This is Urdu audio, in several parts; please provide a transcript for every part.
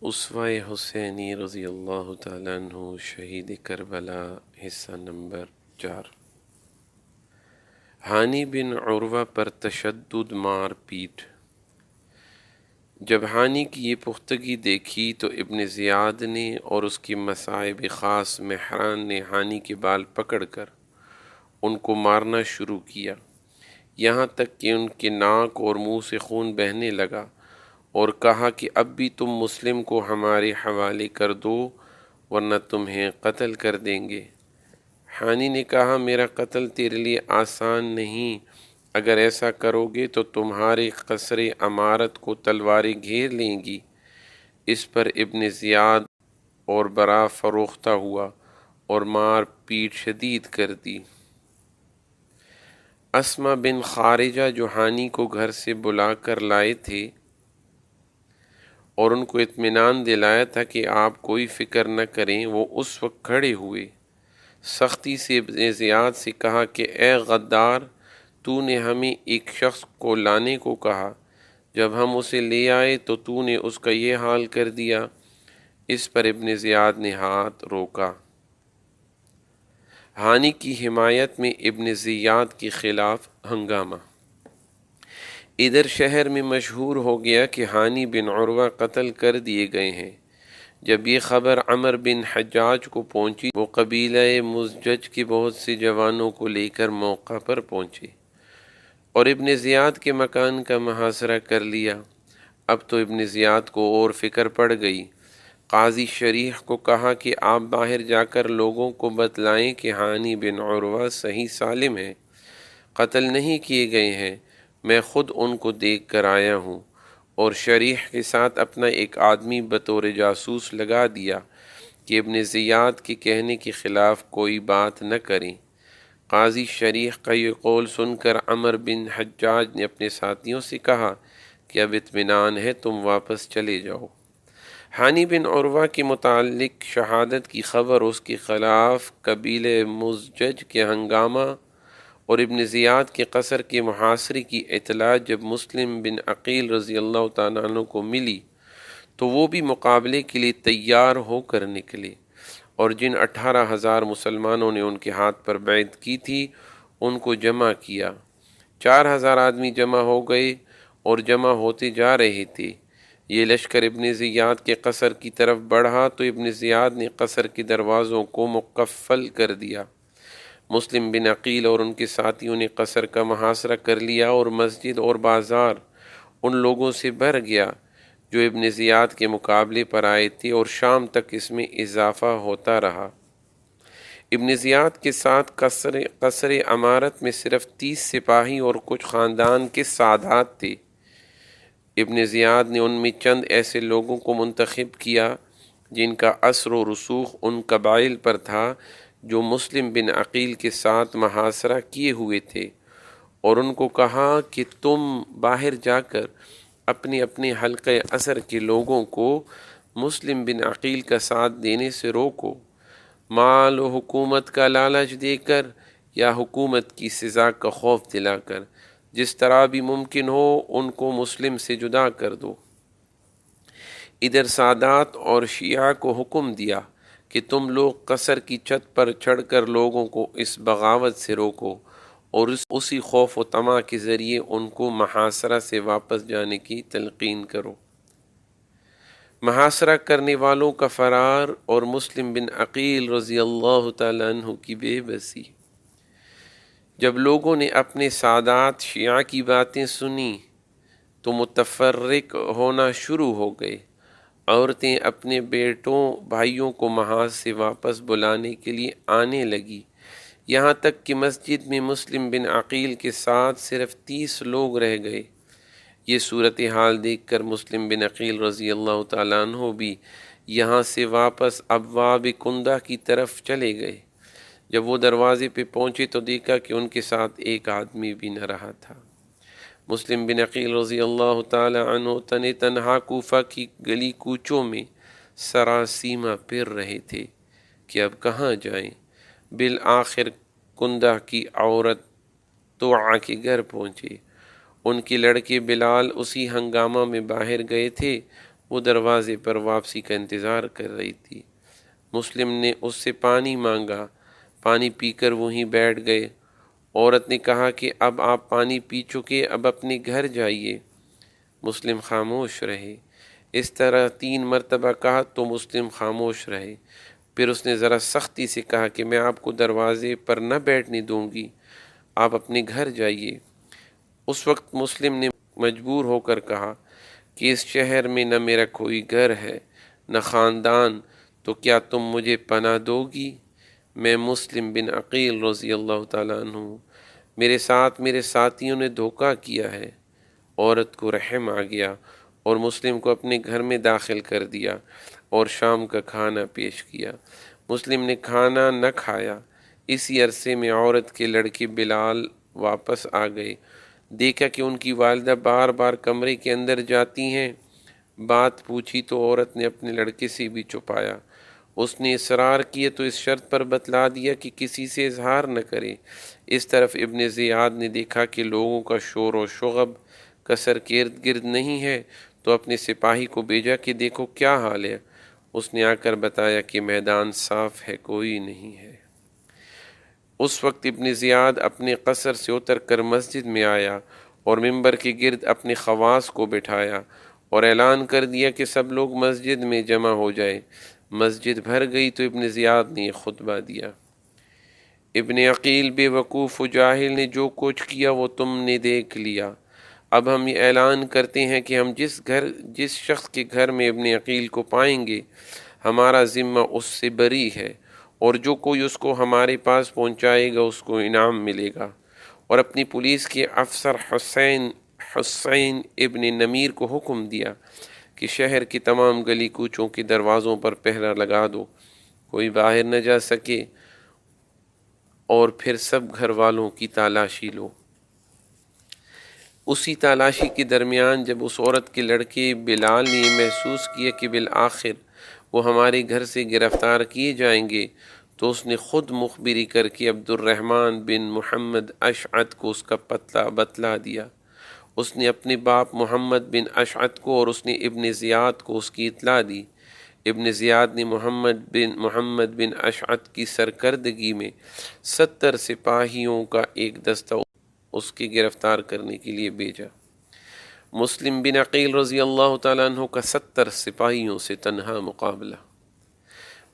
اسوہ حسینی رضی اللہ تعالیٰ عنہ شہید کربلا حصہ نمبر 4۔ ہانی بن عروہ پر تشدد مار پیٹ۔ جب ہانی کی یہ پختگی دیکھی تو ابن زیاد نے اور اس کی مصائب خاص مہران نے ہانی کے بال پکڑ کر ان کو مارنا شروع کیا، یہاں تک کہ ان کے ناک اور منہ سے خون بہنے لگا، اور کہا کہ اب بھی تم مسلم کو ہمارے حوالے کر دو ورنہ تمہیں قتل کر دیں گے۔ ہانی نے کہا میرا قتل تیرے لیے آسان نہیں، اگر ایسا کرو گے تو تمہارے قصر عمارت کو تلواریں گھیر لیں گی۔ اس پر ابن زیاد اور برا فروختہ ہوا اور مار پیٹ شدید کر دی۔ اسما بن خارجہ جو ہانی کو گھر سے بلا کر لائے تھے اور ان کو اطمینان دلایا تھا کہ آپ کوئی فکر نہ کریں، وہ اس وقت کھڑے ہوئے، سختی سے ابن زیاد سے کہا کہ اے غدار، تو نے ہمیں ایک شخص کو لانے کو کہا، جب ہم اسے لے آئے تو نے اس کا یہ حال کر دیا۔ اس پر ابن زیاد نے ہاتھ روکا۔ ہانی کی حمایت میں ابن زیاد کے خلاف ہنگامہ۔ ادھر شہر میں مشہور ہو گیا کہ ہانی بن عروہ قتل کر دیے گئے ہیں۔ جب یہ خبر عمر بن حجاج کو پہنچی، وہ قبیلہ مزجج کے بہت سے جوانوں کو لے کر موقع پر پہنچے اور ابن زیاد کے مکان کا محاصرہ کر لیا۔ اب تو ابن زیاد کو اور فکر پڑ گئی۔ قاضی شریح کو کہا کہ آپ باہر جا کر لوگوں کو بتلائیں کہ ہانی بن عروہ صحیح سالم ہے، قتل نہیں کیے گئے ہیں، میں خود ان کو دیکھ کر آیا ہوں، اور شریح کے ساتھ اپنا ایک آدمی بطور جاسوس لگا دیا کہ ابن زیاد کے کہنے کے خلاف کوئی بات نہ کریں۔ قاضی شریح کا یہ قول سن کر عمر بن حجاج نے اپنے ساتھیوں سے کہا کہ اب اطمینان ہے، تم واپس چلے جاؤ۔ ہانی بن عروہ کے متعلق شہادت کی خبر، اس کے خلاف قبیلہ مزجج کے ہنگامہ اور ابن زیاد کے قصر کے محاصرے کی اطلاع جب مسلم بن عقیل رضی اللہ تعالیٰ عنہ کو ملی تو وہ بھی مقابلے کے لیے تیار ہو کر نکلے، اور جن 18,000 مسلمانوں نے ان کے ہاتھ پر بیعت کی تھی ان کو جمع کیا۔ 4,000 آدمی جمع ہو گئے اور جمع ہوتے جا رہے تھے۔ یہ لشکر ابن زیاد کے قصر کی طرف بڑھا تو ابن زیاد نے قصر کے دروازوں کو مقفل کر دیا۔ مسلم بن عقیل اور ان کے ساتھیوں نے قصر کا محاصرہ کر لیا، اور مسجد اور بازار ان لوگوں سے بھر گیا جو ابن زیاد کے مقابلے پر آئے تھے، اور شام تک اس میں اضافہ ہوتا رہا۔ ابن زیاد کے ساتھ قصر عمارت میں صرف 30 سپاہی اور کچھ خاندان کے سادات تھے۔ ابن زیاد نے ان میں چند ایسے لوگوں کو منتخب کیا جن کا اثر و رسوخ ان قبائل پر تھا جو مسلم بن عقیل کے ساتھ محاصرہ کیے ہوئے تھے، اور ان کو کہا کہ تم باہر جا کر اپنے اپنے حلقہ اثر کے لوگوں کو مسلم بن عقیل کا ساتھ دینے سے روکو، مال و حکومت کا لالچ دے کر یا حکومت کی سزا کا خوف دلا کر، جس طرح بھی ممکن ہو ان کو مسلم سے جدا کر دو۔ ادھر سادات اور شیعہ کو حکم دیا کہ تم لوگ قصر کی چھت پر چڑھ کر لوگوں کو اس بغاوت سے روکو، اور اسی خوف و طمع کے ذریعے ان کو محاصرہ سے واپس جانے کی تلقین کرو۔ محاصرہ کرنے والوں کا فرار اور مسلم بن عقیل رضی اللہ تعالیٰ عنہ کی بے بسی۔ جب لوگوں نے اپنے سادات شیعہ کی باتیں سنی تو متفرق ہونا شروع ہو گئے۔ عورتیں اپنے بیٹوں بھائیوں کو محاذ سے واپس بلانے کے لیے آنے لگی، یہاں تک کہ مسجد میں مسلم بن عقیل کے ساتھ صرف 30 لوگ رہ گئے۔ یہ صورتحال دیکھ کر مسلم بن عقیل رضی اللہ تعالیٰ عنہ بھی یہاں سے واپس ابواب کندہ کی طرف چلے گئے۔ جب وہ دروازے پہ پہنچے تو دیکھا کہ ان کے ساتھ ایک آدمی بھی نہ رہا تھا۔ مسلم بن عقیل رضی اللہ تعالی عنہ تنہا کوفہ کی گلی کوچوں میں سراسیمہ پھر رہے تھے کہ اب کہاں جائیں۔ بالآخر کندہ کی عورت توعہ کے گھر پہنچے۔ ان کے لڑکے بلال اسی ہنگامہ میں باہر گئے تھے۔ وہ دروازے پر واپسی کا انتظار کر رہی تھی۔ مسلم نے اس سے پانی مانگا، پانی پی کر وہیں بیٹھ گئے۔ عورت نے کہا کہ اب آپ پانی پی چکے، اب اپنے گھر جائیے۔ مسلم خاموش رہے۔ اس طرح 3 مرتبہ کہا تو مسلم خاموش رہے۔ پھر اس نے ذرا سختی سے کہا کہ میں آپ کو دروازے پر نہ بیٹھنے دوں گی، آپ اپنے گھر جائیے۔ اس وقت مسلم نے مجبور ہو کر کہا کہ اس شہر میں نہ میرا کوئی گھر ہے نہ خاندان، تو کیا تم مجھے پناہ دو گی؟ میں مسلم بن عقیل رضی اللہ تعالیٰ عنہ، میرے ساتھ میرے ساتھیوں نے دھوکہ کیا ہے۔ عورت کو رحم آ گیا اور مسلم کو اپنے گھر میں داخل کر دیا اور شام کا کھانا پیش کیا۔ مسلم نے کھانا نہ کھایا۔ اسی عرصے میں عورت کے لڑکے بلال واپس آ گئے۔ دیکھا کہ ان کی والدہ بار بار کمرے کے اندر جاتی ہیں۔ بات پوچھی تو عورت نے اپنے لڑکے سے بھی چھپایا۔ اس نے اصرار کیا تو اس شرط پر بتلا دیا کہ کسی سے اظہار نہ کرے۔ اس طرف ابن زیاد نے دیکھا کہ لوگوں کا شور و شغب کثر کے ارد گرد نہیں ہے، تو اپنے سپاہی کو بھیجا کہ دیکھو کیا حال ہے۔ اس نے آ کر بتایا کہ میدان صاف ہے، کوئی نہیں ہے۔ اس وقت ابن زیاد اپنے قصر سے اتر کر مسجد میں آیا اور منبر کے گرد اپنے خواص کو بٹھایا اور اعلان کر دیا کہ سب لوگ مسجد میں جمع ہو جائے۔ مسجد بھر گئی تو ابن زیاد نے خطبہ دیا۔ ابن عقیل بے وقوف و جاہل نے جو کچھ کیا وہ تم نے دیکھ لیا۔ اب ہم یہ اعلان کرتے ہیں کہ ہم جس شخص کے گھر میں ابن عقیل کو پائیں گے، ہمارا ذمہ اس سے بری ہے، اور جو کوئی اس کو ہمارے پاس پہنچائے گا اس کو انعام ملے گا۔ اور اپنی پولیس کے افسر حسین ابن نمیر کو حکم دیا کہ شہر کی تمام گلی کوچوں کے دروازوں پر پہرا لگا دو، کوئی باہر نہ جا سکے، اور پھر سب گھر والوں کی تلاشی لو۔ اسی تلاشی کے درمیان جب اس عورت کے لڑکے بلال نے یہ محسوس کیا کہ بالآخر وہ ہمارے گھر سے گرفتار کیے جائیں گے، تو اس نے خود مخبری کر کے عبد الرحمن بن محمد اشعث کو اس کا پتہ بتلا دیا۔ اس نے اپنے باپ محمد بن اشعث کو اور اس نے ابن زیاد کو اس کی اطلاع دی۔ ابن زیاد نے محمد بن اشعث کی سرکردگی میں 70 سپاہیوں کا ایک دستہ اس کے گرفتار کرنے کے لیے بھیجا۔ مسلم بن عقیل رضی اللہ تعالیٰ عنہ کا 70 سپاہیوں سے تنہا مقابلہ۔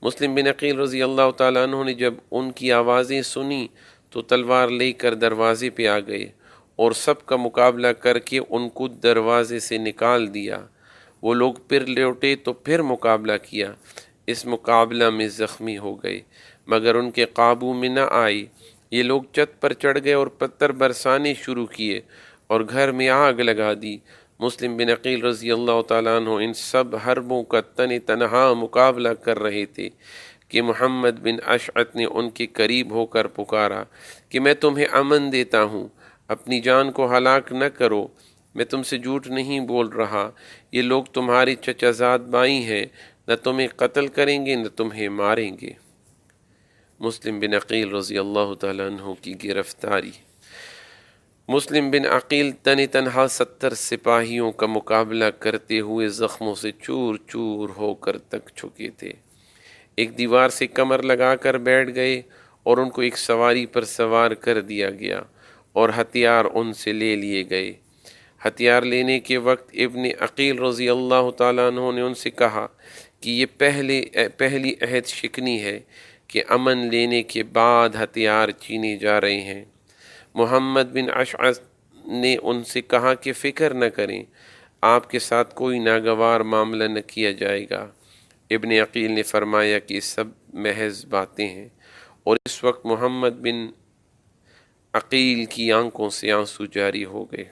مسلم بن عقیل رضی اللہ تعالیٰ عنہ نے جب ان کی آوازیں سنی تو تلوار لے کر دروازے پہ آ گئے اور سب کا مقابلہ کر کے ان کو دروازے سے نکال دیا۔ وہ لوگ پھر لوٹے تو پھر مقابلہ کیا۔ اس مقابلہ میں زخمی ہو گئے مگر ان کے قابو میں نہ آئی۔ یہ لوگ چھت پر چڑھ گئے اور پتھر برسانے شروع کیے اور گھر میں آگ لگا دی۔ مسلم بن عقیل رضی اللہ تعالیٰ عنہ ان سب حربوں کا تنہا مقابلہ کر رہے تھے کہ محمد بن اشعث نے ان کے قریب ہو کر پکارا کہ میں تمہیں امن دیتا ہوں، اپنی جان کو ہلاک نہ کرو، میں تم سے جھوٹ نہیں بول رہا، یہ لوگ تمہاری چچا زاد بھائی ہیں، نہ تمہیں قتل کریں گے نہ تمہیں ماریں گے۔ مسلم بن عقیل رضی اللہ تعالیٰ عنہ کی گرفتاری۔ مسلم بن عقیل تنہا 70 سپاہیوں کا مقابلہ کرتے ہوئے زخموں سے چور چور ہو کر تک چکے تھے۔ ایک دیوار سے کمر لگا کر بیٹھ گئے اور ان کو ایک سواری پر سوار کر دیا گیا اور ہتھیار ان سے لے لیے گئے۔ ہتھیار لینے کے وقت ابن عقیل رضی اللہ تعالیٰ عنہ نے ان سے کہا کہ یہ پہلی عہد شکنی ہے کہ امن لینے کے بعد ہتھیار چھینے جا رہے ہیں۔ محمد بن اشعث نے ان سے کہا کہ فکر نہ کریں، آپ کے ساتھ کوئی ناگوار معاملہ نہ کیا جائے گا۔ ابن عقیل نے فرمایا کہ یہ سب محض باتیں ہیں، اور اس وقت محمد بن عقیل کی آنکھوں سے آنسو جاری ہو گئے۔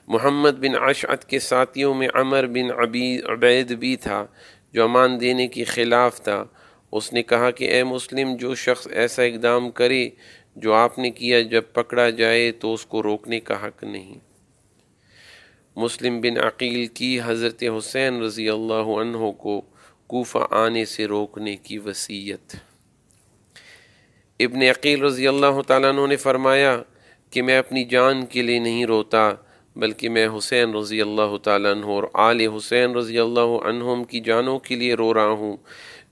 محمد بن اشعث کے ساتھیوں میں عمر بن عبید بھی تھا جو امان دینے کے خلاف تھا۔ اس نے کہا کہ اے مسلم، جو شخص ایسا اقدام کرے جو آپ نے کیا، جب پکڑا جائے تو اس کو روکنے کا حق نہیں۔ مسلم بن عقیل کی حضرت حسین رضی اللہ عنہ کو کوفہ آنے سے روکنے کی وصیت۔ ابن عقیل رضی اللہ تعالیٰ عنہ نے فرمایا کہ میں اپنی جان کے لیے نہیں روتا بلکہ میں حسین رضی اللہ تعالیٰ عنہ اور آل حسین رضی اللہ عنہم کی جانوں کے لیے رو رہا ہوں،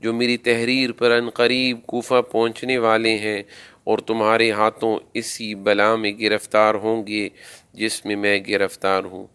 جو میری تحریر پر عنقریب کوفہ پہنچنے والے ہیں اور تمہارے ہاتھوں اسی بلا میں گرفتار ہوں گے جس میں میں گرفتار ہوں۔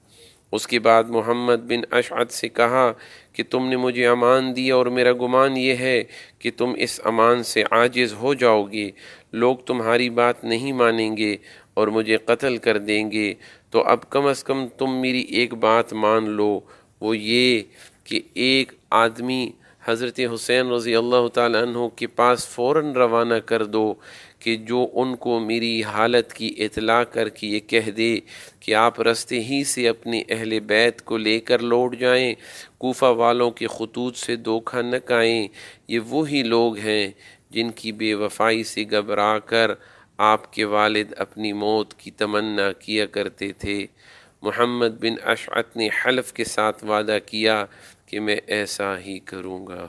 اس کے بعد محمد بن اشعث سے کہا کہ تم نے مجھے امان دیا اور میرا گمان یہ ہے کہ تم اس امان سے عاجز ہو جاؤ گے، لوگ تمہاری بات نہیں مانیں گے اور مجھے قتل کر دیں گے، تو اب کم از کم تم میری ایک بات مان لو، وہ یہ کہ ایک آدمی حضرت حسین رضی اللہ تعالیٰ عنہ کے پاس فوراً روانہ کر دو کہ جو ان کو میری حالت کی اطلاع کر کے یہ کہہ دے کہ آپ رستے ہی سے اپنی اہل بیت کو لے کر لوٹ جائیں، کوفہ والوں کے خطوط سے دھوکہ نہ کھائیں، یہ وہی لوگ ہیں جن کی بے وفائی سے گھبرا کر آپ کے والد اپنی موت کی تمنا کیا کرتے تھے۔ محمد بن اشعث نے حلف کے ساتھ وعدہ کیا کہ میں ایسا ہی کروں گا۔